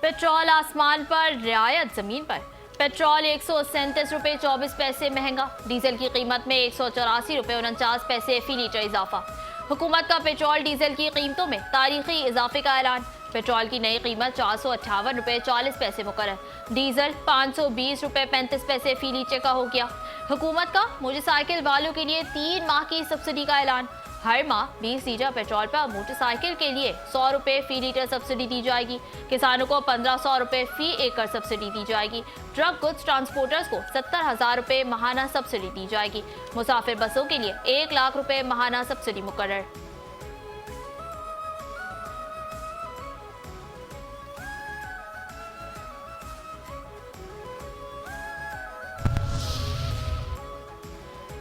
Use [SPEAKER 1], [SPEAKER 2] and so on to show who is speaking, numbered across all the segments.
[SPEAKER 1] Petrol आसमान पर, रियायत जमीन पर। पेट्रोल 137 रुपये 24 पैसे महंगा। डीजल की कीमत में 184 रुपये 49 पैसे फी लीटर इजाफा। हुकूमत का पेट्रोल डीजल की कीमतों में तारीखी इजाफे का ऐलान। पेट्रोल की नई कीमत 458 रुपये 40 पैसे मुकर्रर। डीजल 520 रुपये 35 पैसे फी लीटर का हो गया। हुकूमत का मोटरसाइकिल वालों के लिए 3 माह की सब्सिडी का ऐलान। हर माह 20 लीटर पेट्रोल पर मोटरसाइकिल के लिए 100 रुपये फी लीटर सब्सिडी दी जाएगी। किसानों को 1500 रुपये फी एकड़ सब्सिडी दी जाएगी। ट्रक गुड्स ट्रांसपोर्टर्स को 70,000 रुपये माहाना सब्सिडी दी जाएगी। मुसाफिर बसों के लिए 1 लाख रुपये माहाना सब्सिडी मुकर्रर।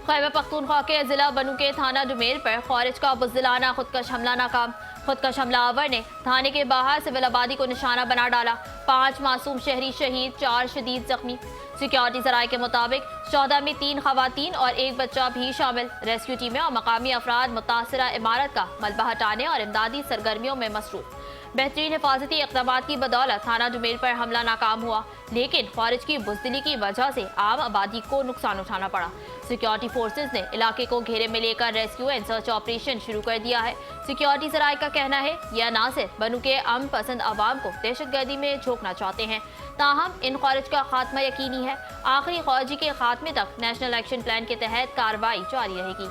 [SPEAKER 1] खैबर पख्तूनख्वा के जिला बनू के थाना डुमेल पर खारिज का बुज़दिलाना खुदकश हमला नाकाम। खुदकश हमलावर ने थाने के बाहर सिविल आबादी को निशाना बना डाला। 5 मासूम शहरी शहीद, 4 शदीद जख्मी। सिक्योरिटी जराये के मुताबिक 14 में 3 खवातीन और 1 बच्चा भी शामिल। रेस्क्यू टीमें और मकामी अफराद मुतासरा इमारत का मलबा हटाने और इमदादी सरगर्मियों में मसरूफ। बेहतरीन हिफाजती इक़दामात की बदौलत थाना डुमेल पर हमला नाकाम हुआ, लेकिन खारिज की बुज़दिली की वजह से आम आबादी को नुकसान उठाना पड़ा। सिक्योरिटी फोर्सेज ने इलाके को घेरे में लेकर रेस्क्यू एंड सर्च ऑपरेशन शुरू कर दिया है। सिक्योरिटी जराये का कहना है यह ना सिर्फ बनू के अमन पसंद आवाम को दहशतगर्दी में झोंकना चाहते हैं, ताहम इन खारिज का खात्मा यकीनी है। आखिरी खारिजी के खात्मे तक नेशनल एक्शन प्लान के तहत कार्रवाई जारी रहेगी।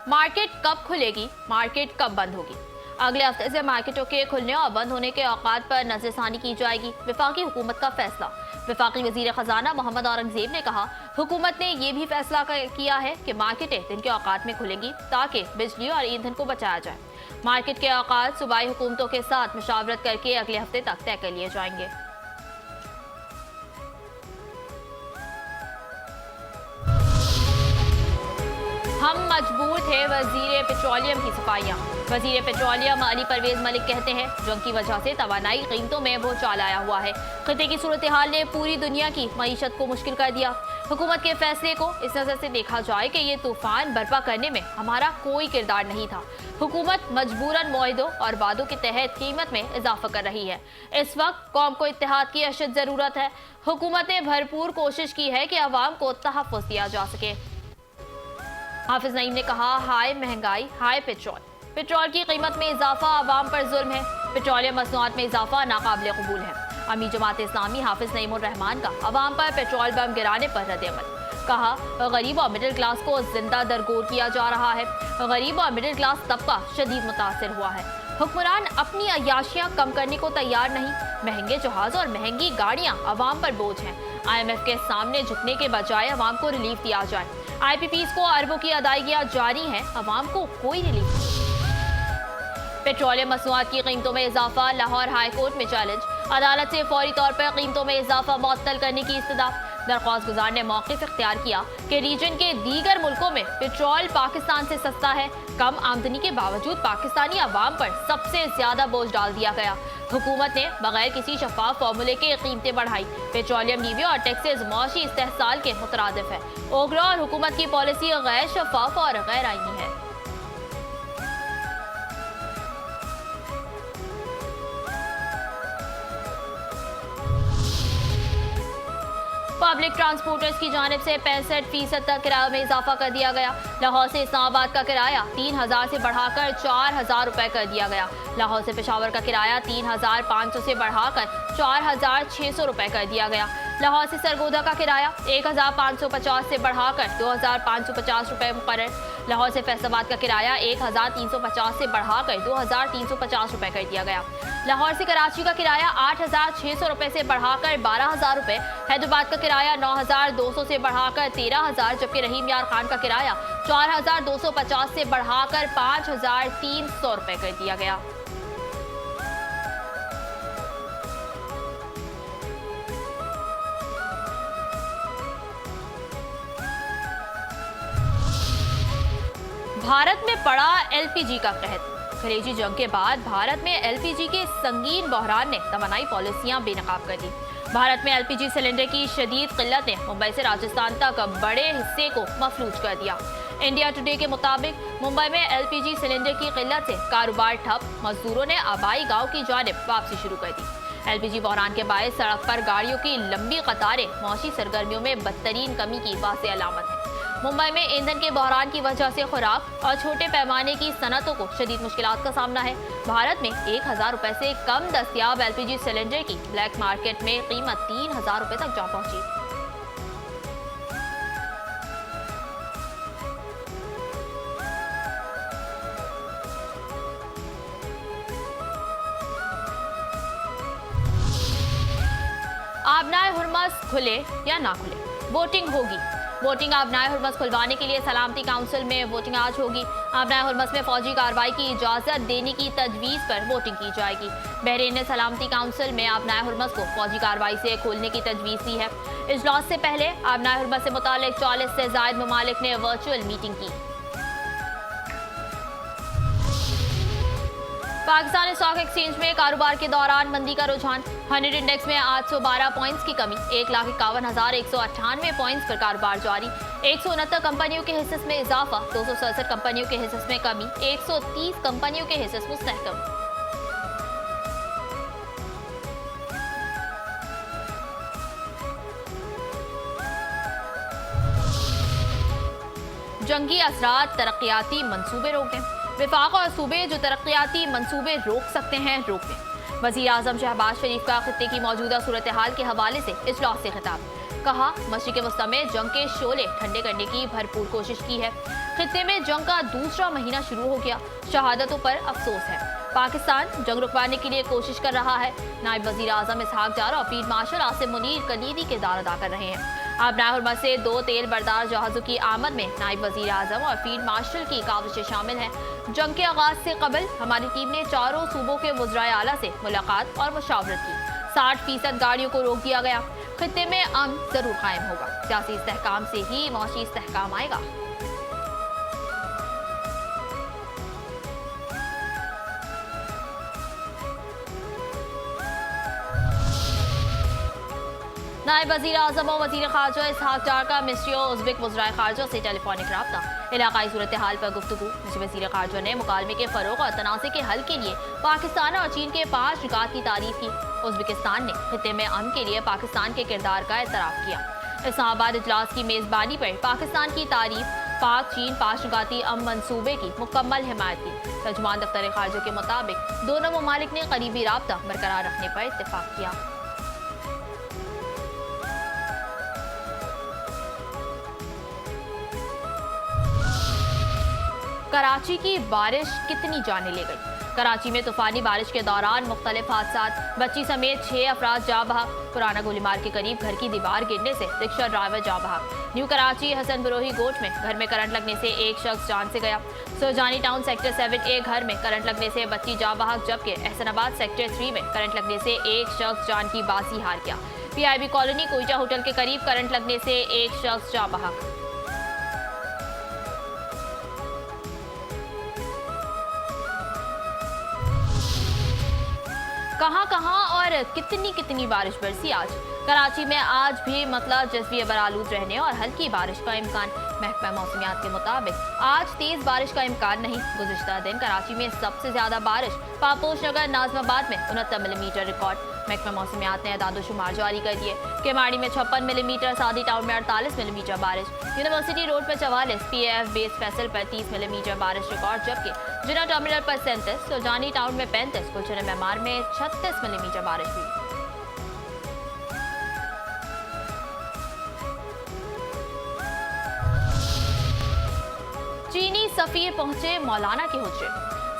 [SPEAKER 1] मार्केट कब खुलेगी, मार्केट कब बंद होगी? अगले हफ्ते से मार्केटों के खुलने और बंद होने के औकात पर नजरसानी की जाएगी। वफाकी हुकूमत का फैसला। वफाकी वजीर खजाना मोहम्मद औरंगजेब ने कहा, हुकूमत ने यह भी फैसला किया है कि मार्केटें दिन के औकात में खुलेंगी ताकि बिजली और ईंधन को बचाया जाए। मार्केट के औकात सूबाई हुकूमतों के साथ मुशावरत करके अगले हफ्ते तक तय कर लिए जाएंगे। हम मजबूर थे, वजीर पेट्रोलियम की सफाइयाँ। वजीर पेट्रोलियम अली परवेज मलिक कहते हैं, जंग की वजह से तवानाई कीमतों में भूचाल आया हुआ है। खिते की सूरत हाल ने पूरी दुनिया की मईशत को मुश्किल कर दिया। हुकूमत के फैसले को इस नजर से देखा जाए कि ये तूफान बर्पा करने में हमारा कोई किरदार नहीं था। हुकूमत मजबूरन मुआहदों और वादों के तहत कीमत में इजाफा कर रही है। इस वक्त कौम को इत्तेहाद की अशद जरूरत है। हुकूमत ने भरपूर कोशिश की है कि अवाम को तहफ़्फ़ुज़ दिया जा सके। हाफिज नईम ने कहा, हाय महंगाई, हाय पेट्रोल। पेट्रोल की कीमत में इजाफा अवाम पर जुल्म है। पेट्रोलियम मसनूआत में इजाफा नाकाबिल कबूल है। अमीर जमात इस्लामी हाफिज नईमुर रहमान का अवाम पर पेट्रोल बम गिराने पर रद्द-ए-अमल। कहा, गरीब और मिडिल क्लास को जिंदा दरगोर किया जा रहा है। गरीब और मिडिल क्लास तबका शदीद मुतासिर हुआ है। हुक्मरान अपनी अयाशियाँ कम करने को तैयार नहीं। महंगे जहाज और महंगी गाड़ियाँ अवाम पर बोझ हैं। IMF के सामने झुकने के बजाय अवाम को रिलीफ दिया जाए। IPPs को अरबों की अदायगियाँ जारी हैं, अवाम को कोई रिलीफ नहीं। पेट्रोलियम मसनूआत की कीमतों में इजाफा, लाहौर हाई कोर्ट में चैलेंज। अदालत से फौरी तौर पर कीमतों में इजाफा मुअत्तल करने की इस्तदा। दरख्वास्त गुजार ने मौक़िफ़ इख्तियार किया कि रीजन के दीगर मुल्कों में पेट्रोल पाकिस्तान से सस्ता है। कम आमदनी के बावजूद पाकिस्तानी अवाम पर सबसे ज्यादा बोझ डाल दिया गया। हुकूमत ने बगैर किसी शफाफ फॉर्मूले के कीमतें बढ़ाई। पेट्रोलियम लीवी और टैक्सेस मौशी इस्तेहसाल के मुतरादिफ है। ओगरा और हुकूमत की पॉलिसी गैर शफाफ और गैर आईनी है। पब्लिक ट्रांसपोर्टर्स की जानिब से 65% तक किराए में इजाफा कर दिया गया। लाहौर से इस्लामाबाद का किराया 3000 से बढ़ाकर 4000 रुपए कर दिया गया। लाहौर से पेशावर का किराया 3500 से बढ़ाकर 4600 रुपए कर दिया गया। लाहौर से सरगोधा का किराया 1550 से बढ़ाकर 2550 रुपए मुकर्रर। लाहौर से फैसलाबाद का किराया 1350 से बढ़ाकर 2350 रुपए कर दिया गया। लाहौर से कराची का किराया 8600 रुपए से बढ़ाकर 12000 रुपए। हैदराबाद का किराया 9200 से बढ़ाकर 13000, जबकि रहीम यार खान का किराया 4250 से बढ़ाकर 5300 रुपए कर दिया गया। भारत में पड़ा LPG का कहर। खलेजी जंग के बाद भारत में LPG के संगीन बहरान ने तवानाई पॉलिसियां बेनकाब कर दी। भारत में एलपीजी सिलेंडर की शदीद किल्लत ने मुंबई से राजस्थान तक बड़े हिस्से को मफलूज कर दिया। इंडिया टुडे के मुताबिक मुंबई में एलपीजी सिलेंडर की किल्लत से कारोबार ठप, मजदूरों ने आबाई गांव की जानिब वापसी शुरू कर दी। एलपीजी बहरान के बायस सड़क पर गाड़ियों की लंबी कतारें मौसमी सरगर्मियों में बदतरीन कमी की वाज़ेह अलामत है। मुंबई में ईंधन के बहरान की वजह से खुराक और छोटे पैमाने की सनतों को शदीद मुश्किलात का सामना है। भारत में 1000 रुपए से कम दस्तियाब एलपीजी सिलेंडर की ब्लैक मार्केट में कीमत 3000 रुपए तक जा पहुंची। आबनाए हुर्मस खुले या ना खुले, वोटिंग होगी। वोटिंग आबनाए हुर्मस खुलवाने के लिए सलामती काउंसिल में वोटिंग आज होगी। आबनाए हुर्मस में फौजी कार्रवाई की इजाजत देने की तजवीज़ पर वोटिंग की जाएगी। बहरीन ने सलामती काउंसिल में आबनाए हुर्मस को फौजी कार्रवाई से खोलने की तजवीज़ दी है। इजलास से पहले आबनाए हुर्मस से मुतालिक 40 से ज़ायद ममालिक ने वर्चुअल मीटिंग की। पाकिस्तान स्टॉक एक्सचेंज में कारोबार के दौरान मंदी का रुझान। 100 इंडेक्स में 812 पॉइंट्स की कमी, 1,51,198 पॉइंट्स पर कारोबार जारी। 169 कंपनियों के हिस्से में इजाफा, 267 कंपनियों के हिस्से में कमी, 130 कंपनियों के हिस्से मुस्तहकम। जंगी असरात तरक्याती मंसूबे रोकें। विफाक और सूबे जो तरक्याती मंसूबे रोक सकते हैं रोक दें। वज़ीर आज़म शहबाज शरीफ का खित्ते की मौजूदा सूरत हाल के हवाले से इजलास से खिताब। कहा, मशरिक़ वस्ता में जंग के शोले ठंडे करने की भरपूर कोशिश की है। खित्ते में जंग का दूसरा महीना शुरू हो गया, शहादतों पर अफसोस है। पाकिस्तान जंग रुकवाने के लिए कोशिश कर रहा है। नायब वज़ीर आज़म इसहाक जार और फील्ड मार्शल आसिम मुनीर कलीदी किरदार अदा कर रहे हैं। आबनाए हुर्मस से 2 तेल बरदार जहाज़ों की आमद में नायब वज़ीर आज़म और फील्ड मार्शल की काविशें शामिल हैं। जंग के आगाज से कबल हमारी टीम ने चारों सूबों के वज़राए आला से मुलाकात और मुशावरत की। 60% गाड़ियों को रोक दिया गया। खित्ते में अमन जरूर कायम होगा। सियासी इस्तेहकाम से ही मौशी इस्तेहकाम आएगा। नायब वज़ीर आज़म और वज़ीर ख़ारजा इसहाक जार का मिस्री और उज़्बेक वज़राए ख़ारजा से टेलीफोनिक रब्ता। इलाकाई सूरत हाल पर गुफ्तगू। वज़ीर ख़ारजा ने मुकालमे के फ़रोग़ और तनाज़े के हल के लिए पाकिस्तान और चीन के 5 निकात की तारीफ की। उज़्बेकिस्तान ने खित्ते में अमन के लिए पाकिस्तान के किरदार का एतराफ़ किया। इस्लामाबाद इजलास की मेज़बानी पर पाकिस्तान की तारीफ। पाक चीन 5 निकाती अमन मंसूबे की मुकम्मल हिमायत की। तर्जुमान दफ्तर ख़ारजा के मुताबिक दोनों ममालिक ने करीबी राब्ता बरकरार रखने पर इत्तेफ़ाक़ किया। कराची की बारिश कितनी जाने ले गई। कराची में तूफानी बारिश के दौरान मुख्तलिफ हादसात, बच्ची समेत 6 अफराद जा बहक। पुराना गोलीमार के करीब घर की दीवार गिरने से रिक्शा ड्राइवर जा बहक। न्यू कराची हसन बरोही गोट में घर में करंट लगने से एक शख्स जान से गया। सोजानी टाउन सेक्टर 7A घर में करंट लगने से बच्ची जा बहक, जबकि एहसनाबाद सेक्टर 3 में करंट लगने से एक शख्स जान की बाजी हार गया। PIB कॉलोनी कोयटा होटल के करीब करंट लगने से एक शख्स जा बहक। कहां और कितनी बारिश बरसी आज। कराची में आज भी मतलब जज़्वी बरालूद रहने और हल्की बारिश का इम्कान। महकमा मौसमियात के मुताबिक आज तेज बारिश का इम्कान नहीं। गुज़िश्ता दिन कराची में सबसे ज्यादा बारिश पापोश नगर नाजमाबाद में 69 मिलीमीटर रिकॉर्ड। महकमा मौसमियात ने अदाद-ओ-शुमार जारी कर दिए। केमाड़ी में 56 मिलीमीटर, सादी टाउन में 48 मिलीमीटर बारिश, यूनिवर्सिटी रोड पर 44, PAF बेस फैसल पर 30 मिलीमीटर बारिश रिकॉर्ड, जबकि जिना टर्मिनल पर 37, सुजानी टाउन में 35, गुलशन मेमार में 36 मिलीमीटर बारिश हुई। चीनी सफीर पहुंचे मौलाना के हुज्रे।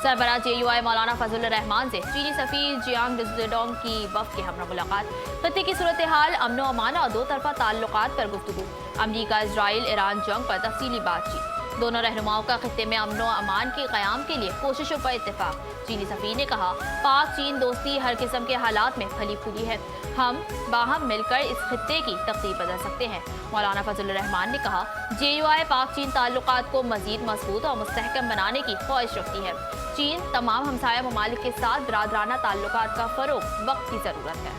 [SPEAKER 1] सरबराह JUI मौलाना फजलुर रहमान से चीनी सफीर जियांग डिजोडोंग की वफ़द के हमरा मुलाकात। खत्ते की सूरत हाल, अमन व अमान और 2 तरफ़ा ताल्लुकात पर गुफ्तगू। अमरीका इजराइल ईरान जंग पर तफसीली बातचीत। दोनों रहनुमाओं का खत्ते में अमन व अमान के क़याम के लिए कोशिशों पर इत्तेफाक। चीनी सफीर ने कहा, पाक चीन दोस्ती हर किस्म के हालात में फली फूली है। हम बाहम मिलकर इस खत्ते की तकदीर बदल सकते हैं। मौलाना फजलुर रहमान ने कहा, JUI पाक चीन ताल्लुकात को मजीद मजबूत और मुस्तहकम बनाने की ख्वाहिश रखती है। चीन तमाम हमसाया ममालिक के साथ बिरादराना ताल्लुकात का फ़रोग़ वक्त की ज़रूरत है।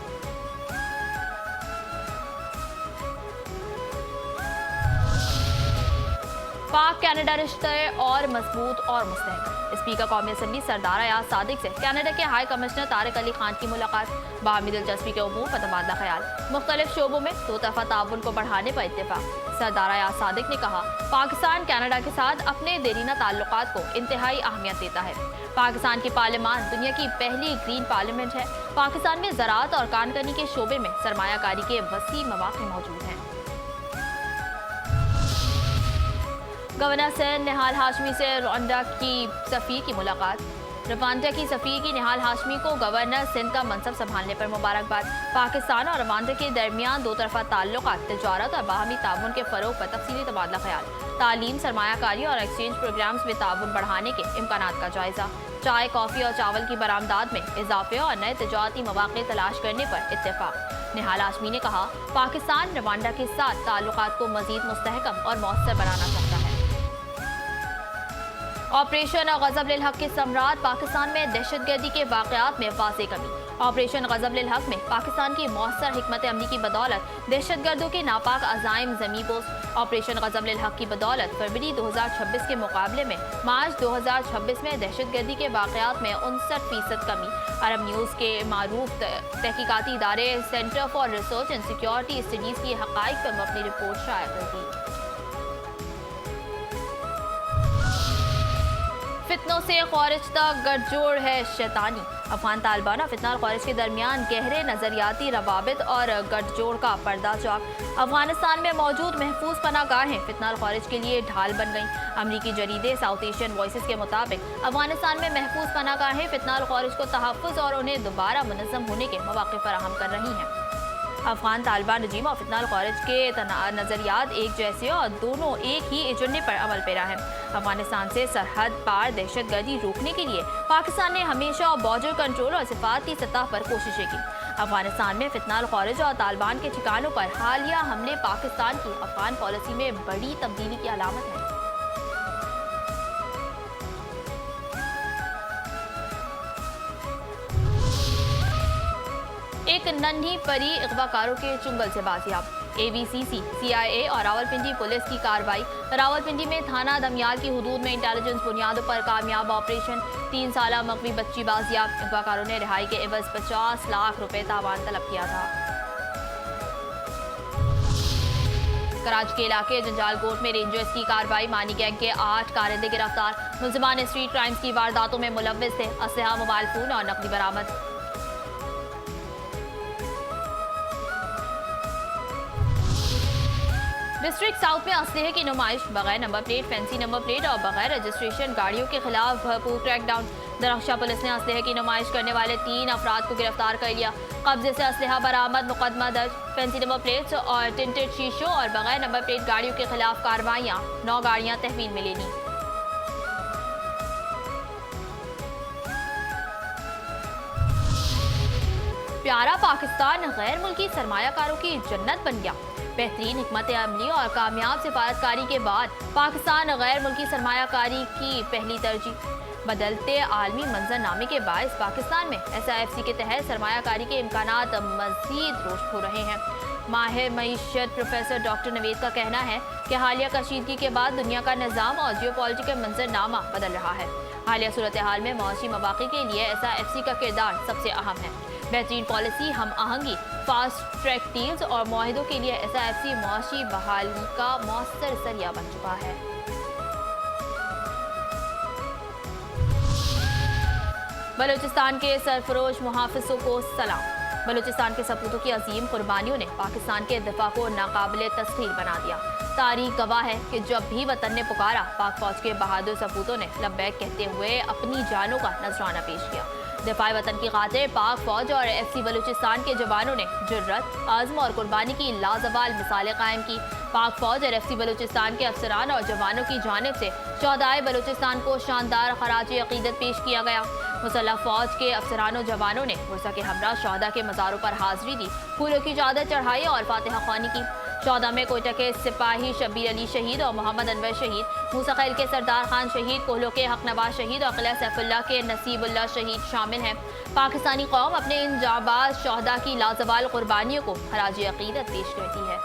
[SPEAKER 1] पाक कनाडा रिश्ते और मजबूत और मुस्तहकम। स्पीकर कौमी असम्बली सरदार अयाज सादिक से कनाडा के हाई कमिश्नर तारिक अली खान की मुलाकात। बाहमी दिलचस्पी के उमूर पर तबादला ख्याल। मुख्तलिफ शोबों में दो तरफा ताउन को बढ़ाने पर इत्तेफाक। सरदार अयाज सादिक ने कहा, पाकिस्तान कनाडा के साथ अपने देरीना ताल्लुकात को इंतहाई अहमियत देता है। पाकिस्तान की पार्लियामान दुनिया की पहली ग्रीन पार्लियामेंट है। पाकिस्तान में ज़राअत और कानकनी के शोबे में सरमायाकारी के वसी मौक़े मौजूद हैं। गवर्नर सिंध निहाल हाशमी से रवांडा की सफ़ीर की मुलाकात। रवांडा की सफ़ीर की निहाल हाशमी को गवर्नर सिंध का मनसब संभालने पर मुबारकबाद। पाकिस्तान और रवांडा के दरमियान दो तरफा ताल्लुकात, तिजारत और बाहमी ताउन के फ़रोग पर तफसीली तबादला ख्याल। तालीम, सरमायाकारी और एक्सचेंज प्रोग्राम्स में ताउन बढ़ाने के इम्कानात का जायजा। चाय, कॉफ़ी और चावल की बरामदात में इजाफे और नए तिजारती मौक़े तलाश करने पर इत्तेफाक। निहाल हाशमी ने कहा, पाकिस्तान रवांडा के साथ ताल्लुकात को मज़ीद मुस्तहकम और मौसर बनाना चाहता है। ऑपरेशन गज़ब लिल हक के समरात। पाकिस्तान में दहशतगर्दी के वाक़यात में वाज़ेह कमी। ऑपरेशन गज़ब लिल हक में पाकिस्तान की मौसर हिकमत अमली की बदौलत दहशतगर्दों के नापाक अज़ाइम ज़मीबोस। ऑपरेशन गज़ब लिल हक की बदौलत फरवरी 2026 के मुकाबले में मार्च 2026 में दहशतगर्दी के वाक़यात में 59% कमी। अरब न्यूज़ के मारूफ तहकीकाती इदारे centre for research and security studies की हक़ाइक़ पर अपनी रिपोर्ट शाया कर दी। फितनों से ख़वारिज तक गठजोड़ है शैतानी। अफगान तालिबान और फितना और ख़वारिज के दरमियान गहरे नज़रियाती रवाबित और गठजोड़ का पर्दा चाक। अफगानिस्तान में मौजूद महफूज पनाहगाहें फितना और ख़वारिज के लिए ढाल बन गईं। अमरीकी जरीदे साउथ एशियन वॉइसेस के मुताबिक अफगानिस्तान में महफूज पनाहगाहें फितना और ख़वारिज को तहफ़्फ़ुज़ और उन्हें दोबारा मुनज़्ज़म होने के मौक़े फराहम कर रही हैं। अफगान तालिबान रजीम और फितना और ख़वारिज के नज़रियात एक जैसे और दोनों एक ही एजेंडे पर अमल पेरा है। अफगानिस्तान से सरहद पार दहशतगर्दी रोकने के लिए पाकिस्तान ने हमेशा बॉर्डर कंट्रोल और सिफारती सतह पर कोशिशें की। अफगानिस्तान में फितना और ख़वारिज और तालिबान के ठिकानों पर हालिया हमले पाकिस्तान की अफगान पॉलिसी में बड़ी तब्दीली की अलामत है। एक नन्ही परी अगवाकारों के चुंगल से बाजियाब। ABCC, CIA और रावलपिंडी पुलिस की कार्रवाई। रावलपिंडी में थाना दमियाल की हुदूद में इंटेलिजेंस बुनियादों पर कामयाब ऑपरेशन। 3 साला मकवी बच्ची बाजियाब। अगवाकारों ने रिहाई के एवज 50 लाख रुपए तावान तलब किया था। कराची के इलाके जंजालकोट में रेंजर्स की कार्रवाई। मानी गैंग के 8 कारिंदे गिरफ्तार। मुलजिमान स्ट्रीट क्राइम्स की वारदातों में मुलव्विस थे। असलहा, मोबाइल फोन और नकदी बरामद। डिस्ट्रिक्ट साउथ में असलहे की नुमाइश। बगैर number plate, fancy number plate और बगैर रजिस्ट्रेशन गाड़ियों के खिलाफ भरपूर क्रैकडाउन। दरख्शा पुलिस ने असलहे की नुमाइश करने वाले 3 अफराद को गिरफ्तार कर लिया। कब्जे से असलहा बरामद, मुकदमा दर्ज। फैंसी नंबर प्लेट्स और टिंटेड शीशों और बगैर नंबर प्लेट गाड़ियों के खिलाफ कार्रवाइयाँ। 9 गाड़ियाँ तहवील में लेनी। प्यारा पाकिस्तान गैर मुल्की सरमायाकारों की जन्नत बन गया। बेहतरीन हिकमत अमली और कामयाब सिफारतकारी के बाद पाकिस्तान गैर मुल्की सरमायाकारी की पहली तरजीह। बदलते आलमी मंजरनामे के बायस पाकिस्तान में SIFC के तहत सरमायाकारी के इम्कानात मज़ीद रोशन हो रहे हैं। माहिर मईशत प्रोफेसर डॉक्टर नवेद का कहना है कि हालिया कशीदगी के बाद दुनिया का निज़ाम और जियोपॉलिटिकल मंजरनामा बदल रहा है। हालिया सूरत हाल में मौसी मौक़े के लिए SIFC का किरदार सबसे अहम है। बेहतरीन पॉलिसी, हम आहंगी, फास्ट ट्रैक डील्स और मुआहिदों के लिए SIFC मौसी बहाली का मौसर जरिया बन चुका है। बलूचिस्तान के सरफरोश मुहाफिजों को सलाम। बलूचिस्तान के सपूतों की अजीम कुर्बानियों ने पाकिस्तान के दिफा को नाकाबिले तस्खीर बना दिया। तारीख गवाह है कि जब भी वतन ने पुकारा, पाक फौज के बहादुर सपूतों ने लब्बैक कहते हुए अपनी जानों का नजराना पेश किया। दिफाए वतन की खातिर पाक फौज और FC बलूचिस्तान के जवानों ने जुर्रत, आज़म और कुर्बानी की लाजवाल मिसालें कायम की। पाक फौज और FC बलूचिस्तान के अफसरान और जवानों की जानिब से शोहदाए बलूचिस्तान को शानदार खराज अकीदत पेश किया गया। मुसल्लह फौज के अफसरान और जवानों ने गुस्सा के हमरा शोहदा के मज़ारों पर हाजिरी दी, फूलों की चादर चढ़ाई और फातिहा ख्वानी की। शोहदा में कोयटा के सिपाही शब्बीर अली शहीद और मोहम्मद अनवर शहीद, मूसा खैल के सरदार खान शहीद, कोहलों के हक नवाज शहीद और किला सैफुल्लाह के नसीबुल्लाह शहीद शामिल हैं। पाकिस्तानी कौम अपने इन जाबाज शोहदा की लाजवाल कुर्बानियों को खराज अकीदत पेश करती है।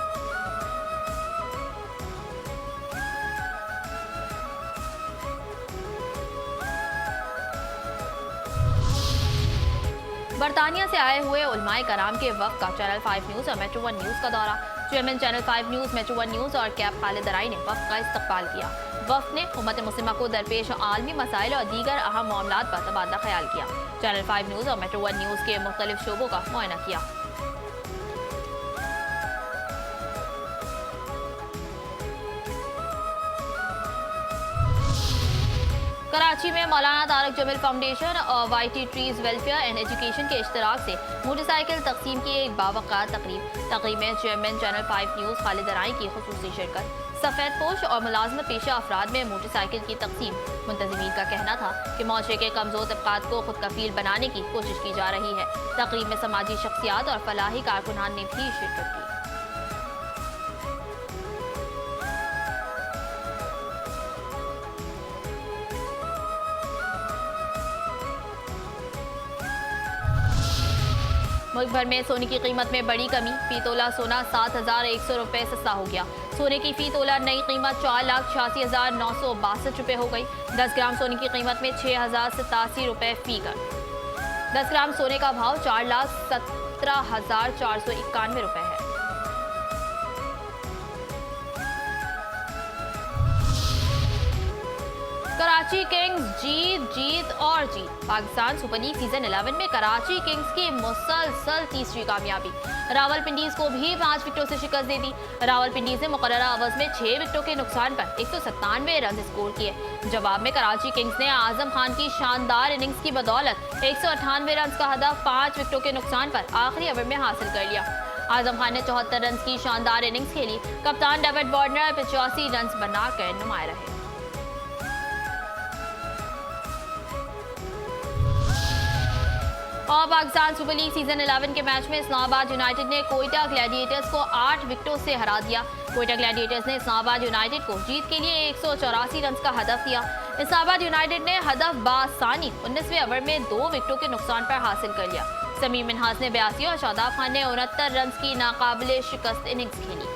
[SPEAKER 1] बरतानिया से आए हुए उलमाए कराम के वक्त का चैनल 5 न्यूज़ और मेट्रो 1 न्यूज़ का दौरा। Chairman channel 5 news, metro 1 news और कैब खालिद दराई ने वक्त का इस्तकबाल किया। वक्त ने उम्मत मुस्लिमा को दरपेश आलमी मसाइल और दीगर अहम मामलात पर तबादला ख्याल किया। चैनल 5 न्यूज़ और मेट्रो 1 न्यूज़ के मुख्तलिफ शोबों का मुआयना किया। कराची में मौलाना तारक जमील फाउंडेशन और YT trees welfare and education के इश्तराक से मोटरसाइकिल तकसीम की एक बावक़ार तकरीब में चेयरमैन चैनल 5 न्यूज़ खालिद दराई की खुसूसी शिरकत। सफ़ेद पोश और मुलाजमत पेशा अफराद में मोटरसाइकिल की तकसीम। मुंतज़मीन का कहना था कि माशरे के कमज़ोर तबक़ात को खुद कफील बनाने की कोशिश की जा रही है। तकरीब में समाजी शख्सियात और फलाही कारकुनान ने भी शिरकत की। मुल्क भर में सोने की कीमत में बड़ी कमी। फी तोला सोना 7,100 रुपये सस्ता हो गया। सोने की फी तोला नई कीमत 4,86,962 रुपये हो गई। 10 ग्राम सोने की कीमत में 6,087 रुपये फी कर। 10 ग्राम सोने का भाव 4,17,491 रुपये है। कराची किंग्स जीत और जीत। पाकिस्तान सुपर लीग सीजन 11 में कराची किंग्स की मुसलसल तीसरी कामयाबी। रावलपिंडीज को भी 5 विकेटों से शिकस्त दे दी। रावलपिंडीज ने मुकर्ररा ओवर्स में 6 विकेटों के नुकसान पर 197 रन स्कोर किए। जवाब में कराची किंग्स ने आजम खान की शानदार इनिंग्स की बदौलत 198 रन का हदफ 5 विकेटों के नुकसान पर आखिरी ओवर में हासिल कर लिया। आजम खान ने 74 रन की शानदार इनिंग्स खेली। कप्तान डेविड वार्नर 85 रन बनाकर नुमाया रहे। और पाकिस्तान सुपर लीग सीजन 11 के मैच में इस्लामाबाद यूनाइटेड ने कोयटा ग्लैडिएटर्स को 8 विकेटों से हरा दिया। कोयटा ग्लैडिएटर्स ने इस्लामाबाद यूनाइटेड को जीत के लिए 184 रन का हदफ दिया। इस्लामाबाद यूनाइटेड ने हदफ बासानी 19वें ओवर में 2 विकेटों के नुकसान पर हासिल कर लिया। समीम मिन्हास ने 82 और शादाब खान ने 69 रन की नाकाबिले शिकस्त इनिंग्स खेली।